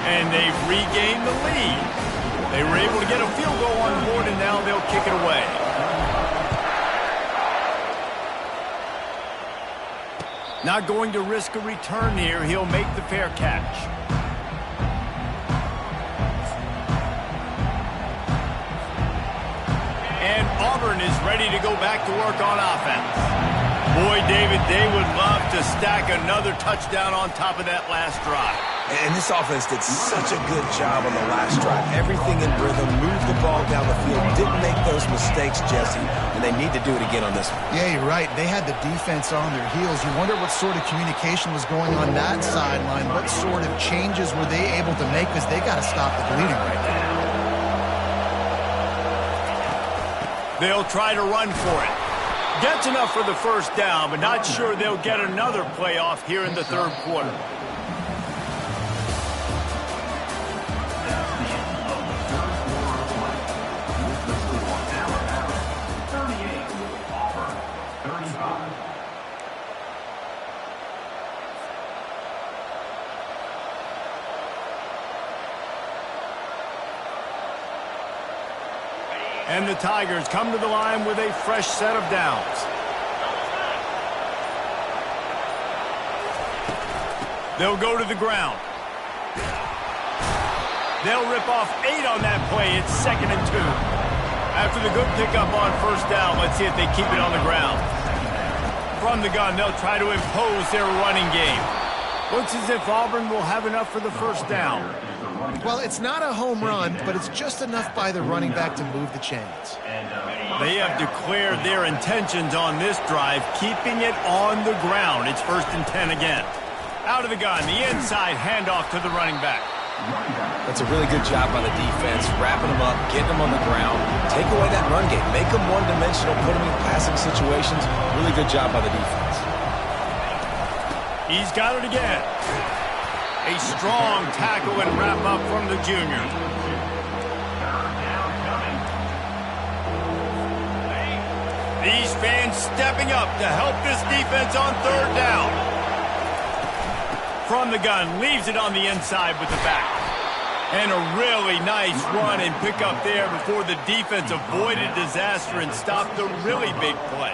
And they've regained the lead. They were able to get a field goal on board, and now they'll kick it away. Not going to risk a return here. He'll make the fair catch. And Auburn is ready to go back to work on offense. Boy, David, they would love to stack another touchdown on top of that last drive. And this offense did such a good job on the last drive. Everything in rhythm, moved the ball down the field, didn't make those mistakes, Jesse, and they need to do it again on this one. Yeah, you're right. They had the defense on their heels. You wonder what sort of communication was going on that sideline. What sort of changes were they able to make, because they got to stop the bleeding right now. They'll try to run for it. Gets enough for the first down, but not sure they'll get another playoff here in the third quarter. And the Tigers come to the line with a fresh set of downs. They'll go to the ground. They'll rip off 8 on that play. It's 2nd and 2. After the good pickup on first down, let's see if they keep it on the ground. From the gun, they'll try to impose their running game. Looks as if Auburn will have enough for the first down. Well, it's not a home run, but it's just enough by the running back to move the chains. They have declared their intentions on this drive, keeping it on the ground. It's 1st and 10 again. Out of the gun, the inside handoff to the running back. That's a really good job by the defense, wrapping them up, getting them on the ground, take away that run game, make them one-dimensional, put them in passing situations. Really good job by the defense. He's got it again. A strong tackle and wrap up from the junior. These fans stepping up to help this defense on third down. From the gun, leaves it on the inside with the back. And a really nice run and pick up there before the defense avoided disaster and stopped a really big play.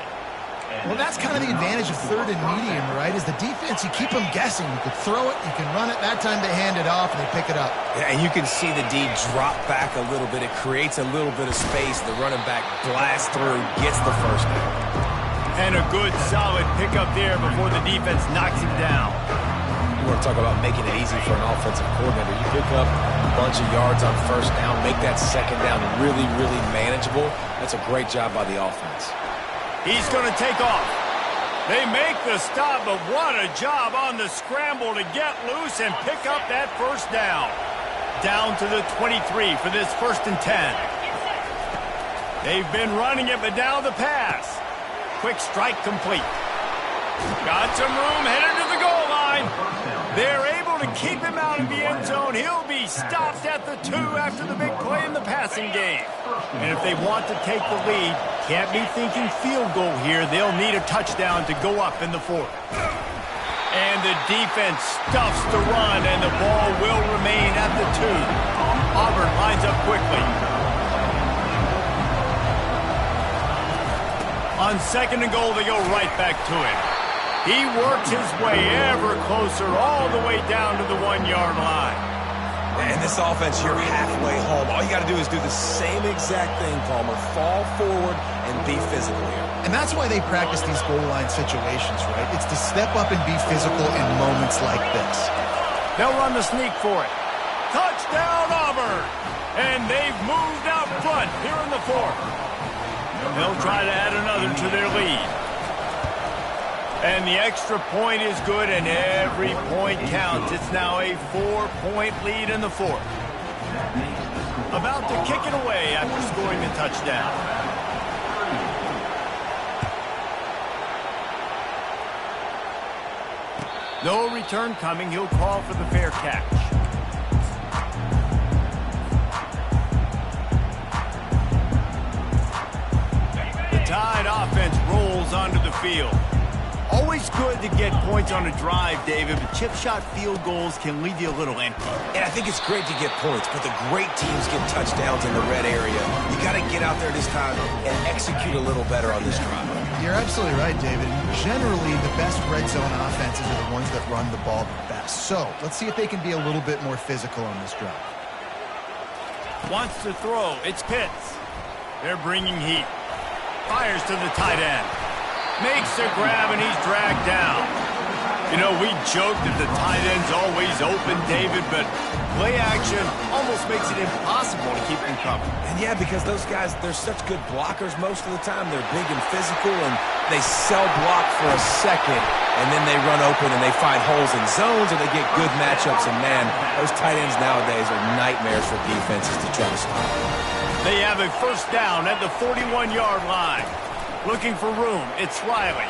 Well, that's kind of the advantage of third and medium, right? Is the defense, you keep them guessing. You could throw it, you can run it. That time they hand it off and they pick it up. Yeah, and you can see the D drop back a little bit. It creates a little bit of space. The running back blasts through, gets the first down. And a good, solid pickup there before the defense knocks him down. You want to talk about making it easy for an offensive coordinator. You pick up a bunch of yards on first down, make that second down really, really manageable. That's a great job by the offense. He's going to take off. They make the stop, but what a job on the scramble to get loose and pick up that first down. Down to the 23 for this 1st and 10. They've been running it, but now the pass. Quick strike complete. Got some room, headed to the goal line. They're able to keep him out of the end zone. He'll be stopped at the 2 after the big play in the passing game. And if they want to take the lead, can't be thinking field goal here. They'll need a touchdown to go up in the 4th. And the defense stuffs the run, and the ball will remain at the 2. Auburn lines up quickly. On 2nd and goal, they go right back to him. He works his way ever closer all the way down to the 1-yard line. And this offense, you're halfway home. All you got to do is do the same exact thing, Palmer. Fall forward and be physical here. And that's why they practice these goal line situations, right? It's to step up and be physical in moments like this. They'll run the sneak for it. Touchdown, Auburn! And they've moved out front here in the 4th. They'll try to add another to their lead. And the extra point is good, and every point counts. It's now a 4-point lead in the 4th. About to kick it away after scoring the touchdown. No return coming. He'll call for the fair catch. The Tide offense rolls onto the field. Always good to get points on a drive, David, but chip shot field goals can leave you a little empty. And I think it's great to get points, but the great teams get touchdowns in the red area. You got to get out there this time and execute a little better on this drive. You're absolutely right, David. Generally, the best red zone offenses are the ones that run the ball the best. So, let's see if they can be a little bit more physical on this drive. Wants to throw. It's Pitts. They're bringing heat. Fires to the tight end. Makes the grab, and he's dragged down. You know, we joked that the tight end's always open, David, but play action almost makes it impossible to keep them covered. And yeah, because those guys, they're such good blockers most of the time. They're big and physical, and they sell block for a second, and then they run open and they find holes in zones, or they get good matchups. And man, those tight ends nowadays are nightmares for defenses to try to stop. They have a first down at the 41-yard line. Looking for room, it's Riley.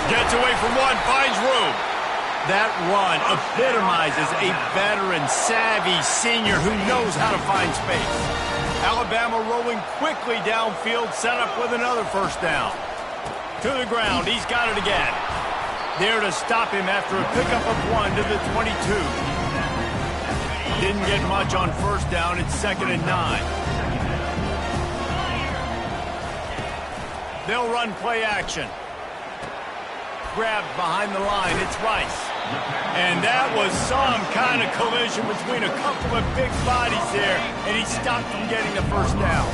Gets away from one, finds room. That run epitomizes a veteran, savvy senior who knows how to find space. Alabama rolling quickly downfield, set up with another first down. To the ground, he's got it again. There to stop him after a pickup of 1 to the 22. Didn't get much on first down, it's 2nd and 9. They'll run play action. Grabbed behind the line, it's Rice. And that was some kind of collision between a couple of big bodies there, and he stopped from getting the first down.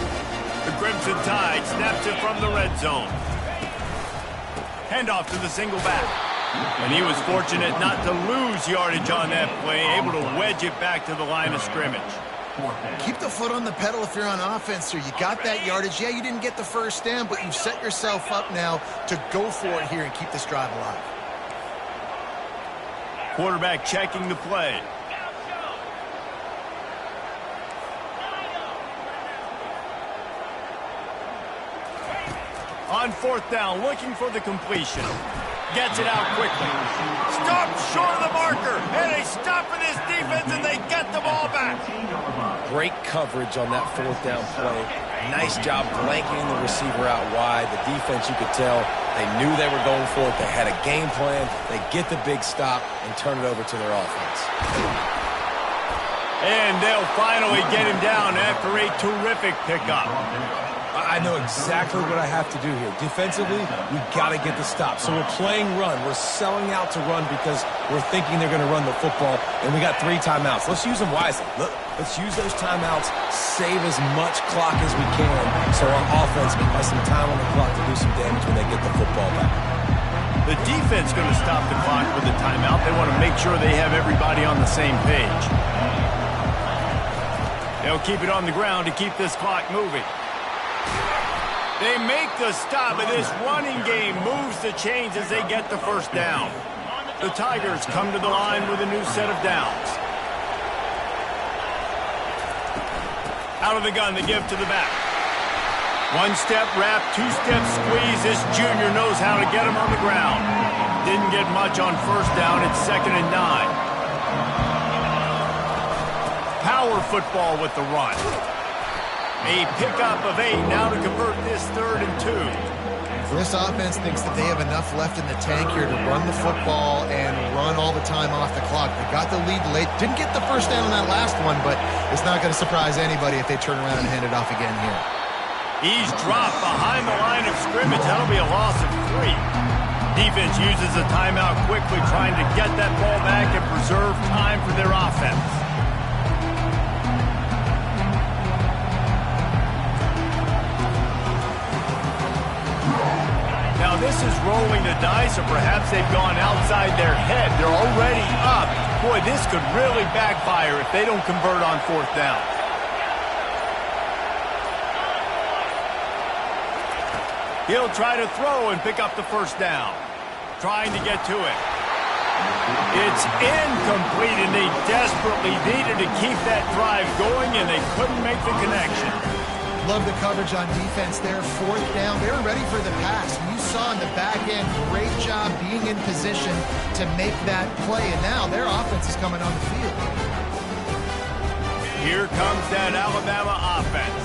The Crimson Tide snaps it from the red zone. Handoff to the single back. And he was fortunate not to lose yardage on that play, able to wedge it back to the line of scrimmage. Keep the foot on the pedal if you're on offense here. You got that yardage. Yeah, you didn't get the first down, but you've set yourself up now to go for it here and keep this drive alive. Quarterback checking the play. On fourth down, looking for the completion. Gets it out quickly. Stopped short of the marker. And they stop in this defense, and they get the ball back. Great coverage on that fourth down play. Nice job blanketing the receiver out wide. The defense, you could tell, they knew they were going for it. They had a game plan. They get the big stop and turn it over to their offense. And they'll finally get him down after a terrific pickup. I know exactly what I have to do here. Defensively, we've got to get the stop. So we're playing run. We're selling out to run because we're thinking they're going to run the football, and we got 3 timeouts. Let's use them wisely. Look, let's use those timeouts, save as much clock as we can so our offense can have some time on the clock to do some damage when they get the football back. The defense going to stop the clock with a timeout. They want to make sure they have everybody on the same page. They'll keep it on the ground to keep this clock moving. They make the stop, and this running game moves the chains as they get the first down. The Tigers come to the line with a new set of downs. Out of the gun, they give to the back. 1-step wrap, 2-step squeeze. This junior knows how to get him on the ground. Didn't get much on first down. It's 2nd and 9. Power football with the run. A pickup of 8 now to convert this 3rd and 2. This offense thinks that they have enough left in the tank here to run the football and run all the time off the clock. They got the lead late. Didn't get the first down on that last one, but it's not going to surprise anybody if they turn around and hand it off again here. He's dropped behind the line of scrimmage. That'll be a loss of 3. Defense uses a timeout quickly, trying to get that ball back and preserve time for their offense. Now this is rolling the dice, or perhaps they've gone outside their head. They're already up. Boy, this could really backfire if they don't convert on 4th down. He'll try to throw and pick up the first down. Trying to get to it. It's incomplete, and they desperately needed to keep that drive going, and they couldn't make the connection. Love the coverage on defense there. 4th down. They were ready for the pass. You saw in the back end, great job being in position to make that play. And now their offense is coming on the field. Here comes that Alabama offense.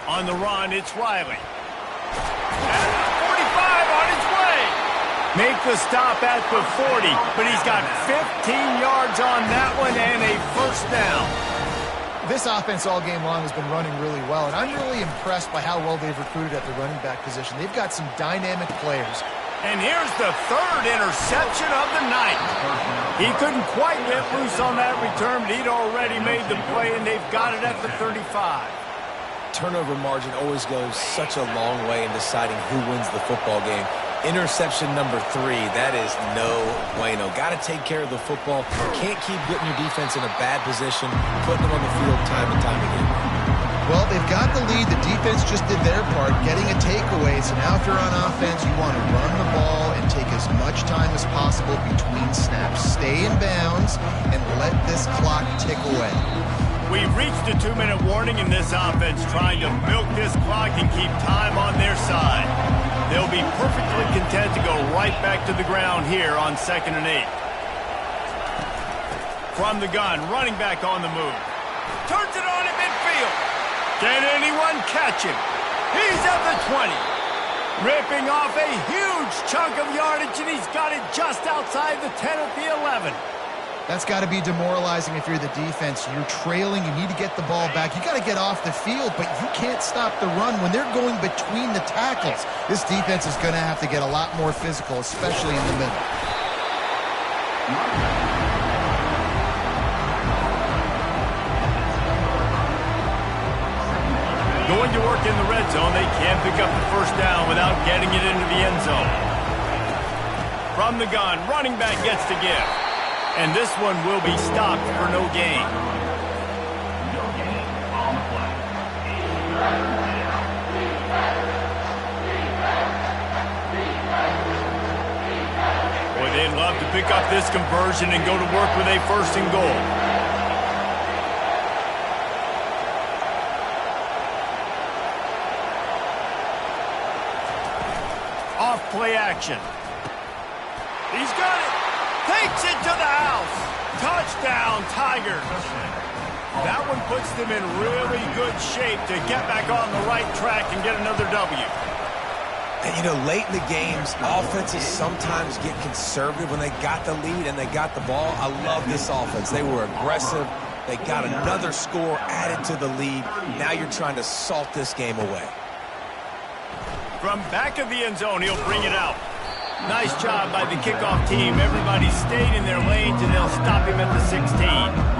On the run, it's Riley. At 45 on his way. Make the stop at the 40, but he's got 15 yards on that one and a first down. This offense all game long has been running really well, and I'm really impressed by how well they've recruited at the running back position. They've got some dynamic players. And here's the 3rd interception of the night. He couldn't quite get loose on that return, but he'd already made the play, and they've got it at the 35. that turnover margin always goes such a long way in deciding who wins the football game. Interception number 3, that is no bueno. Got to take care of the football. Can't keep putting your defense in a bad position, putting them on the field time and time again. Well, they've got the lead. The defense just did their part, getting a takeaway. So now if you're on offense, you want to run the ball and take as much time as possible between snaps. Stay in bounds and let this clock tick away. We've reached a 2-minute warning in this offense, trying to milk this clock and keep time on their side. They'll be perfectly content to go right back to the ground here on 2nd and 8. From the gun, running back on the move. Turns it on at midfield. Can anyone catch him? He's at the 20. Ripping off a huge chunk of yardage, and he's got it just outside the 10 at the 11. That's got to be demoralizing if you're the defense. You're trailing. You need to get the ball back. You got to get off the field, but you can't stop the run. When they're going between the tackles, this defense is going to have to get a lot more physical, especially in the middle. Going to work in the red zone, they can't pick up the first down without getting it into the end zone. From the gun, running back gets to give. And this one will be stopped for no gain. No gain on the play. Boy, they'd love to pick up this conversion and go to work with a 1st and goal. Off play action. He's got it. Takes it to the house. Touchdown, Tigers. That one puts them in really good shape to get back on the right track and get another W. And, you know, late in the games, offenses sometimes get conservative when they got the lead and they got the ball. I love this offense. They were aggressive. They got another score added to the lead. Now you're trying to salt this game away. From back of the end zone, he'll bring it out. Nice job by the kickoff team. Everybody stayed in their lanes, and they'll stop him at the 16.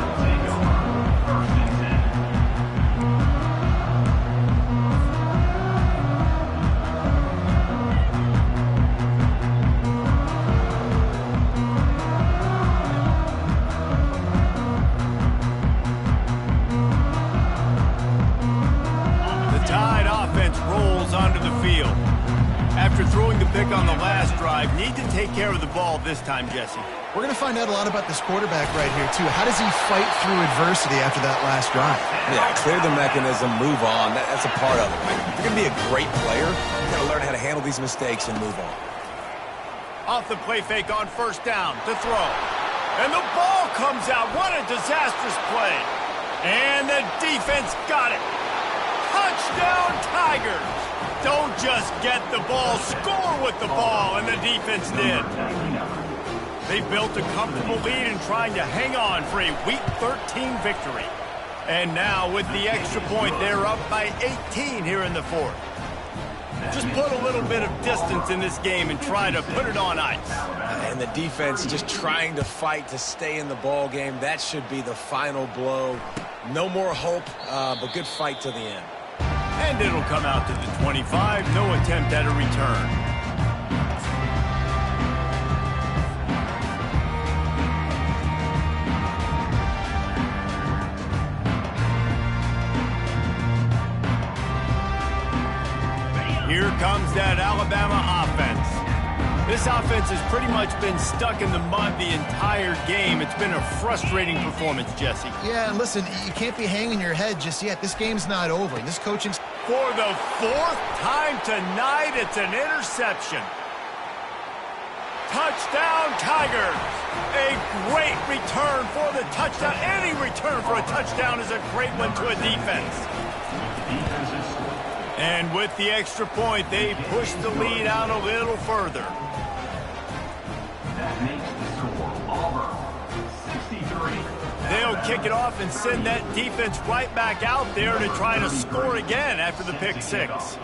After throwing the pick on the last drive, need to take care of the ball this time, Jesse. We're going to find out a lot about this quarterback right here, too. How does he fight through adversity after that last drive? Yeah, clear the mechanism, move on. That's a part of it. If you're going to be a great player, you've got to learn how to handle these mistakes and move on. Off the play fake on 1st down to throw. And the ball comes out. What a disastrous play. And the defense got it. Touchdown, Tigers. Don't just get the ball, score with the ball, and the defense did. They built a comfortable lead and trying to hang on for a Week 13 victory. And now with the extra point, they're up by 18 here in the 4th. Just put a little bit of distance in this game and try to put it on ice. And the defense just trying to fight to stay in the ball game. That should be the final blow. No more hope, but good fight to the end. And it'll come out to the 25. No attempt at a return. Here comes that Alabama offense. This offense has pretty much been stuck in the mud the entire game. It's been a frustrating performance, Jesse. Yeah, and listen, you can't be hanging your head just yet. This game's not over. This coaching's... For the 4th time tonight, it's an interception. Touchdown, Tigers. A great return for the touchdown. Any return for a touchdown is a great one to a defense. And with the extra point, they push the lead out a little further. That makes the score Auburn 63. They'll kick it off and send that defense right back out there to try to score again after the pick 6.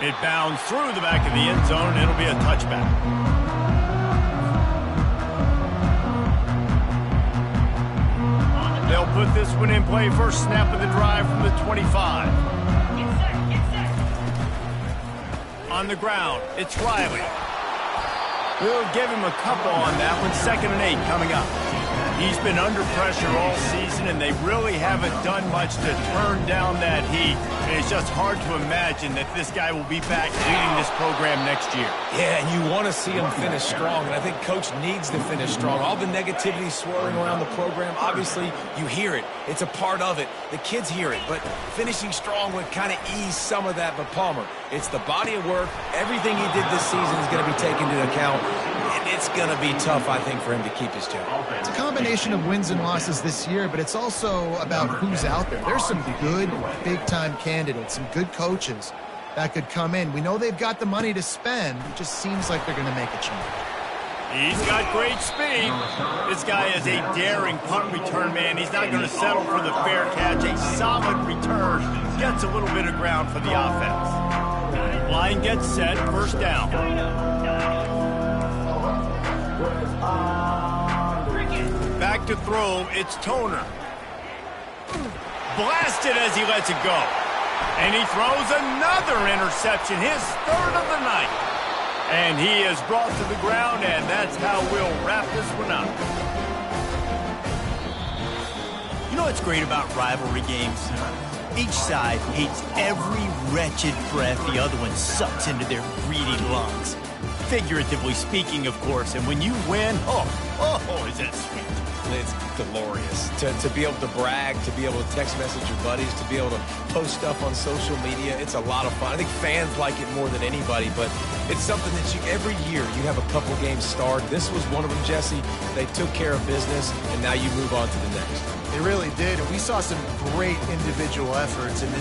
It bounds through the back of the end zone, and it'll be a touchback. They'll this one in play. First snap of the drive from the 25. On the ground, it's Riley. We'll give him a couple on that one. 2nd and 8 coming up. He's been under pressure all season, and they really haven't done much to turn down that heat. And it's just hard to imagine that this guy will be back leading this program next year. Yeah, and you want to see him finish strong, and I think Coach needs to finish strong. All the negativity swirling around the program, obviously, you hear it. It's a part of it. The kids hear it, but finishing strong would kind of ease some of that. But Palmer, it's the body of work. Everything he did this season is going to be taken into account. And it's going to be tough, I think, for him to keep his job. It's a combination of wins and losses this year, but it's also about who's out there. There's some good, big-time candidates, some good coaches that could come in. We know they've got the money to spend. It just seems like they're going to make a change. He's got great speed. This guy is a daring punt return man. He's not going to settle for the fair catch. A solid return. Gets a little bit of ground for the offense. Line gets set. First down. Back to throw. It's Toner. Blasted as he lets it go. And he throws another interception. His 3rd of the night. And he is brought to the ground, and that's how we'll wrap this one up. You know what's great about rivalry games? Each side hates every wretched breath the other one sucks into their greedy lungs. Figuratively speaking, of course, and when you win, oh, is that sweet. It's glorious to be able to brag, to be able to text message your buddies, to be able to post stuff on social media. It's a lot of fun. I think fans like it more than anybody, but it's something that every year you have a couple games starred. This was one of them, Jesse. They took care of business, and now you move on to the next. They really did, and we saw some great individual efforts in this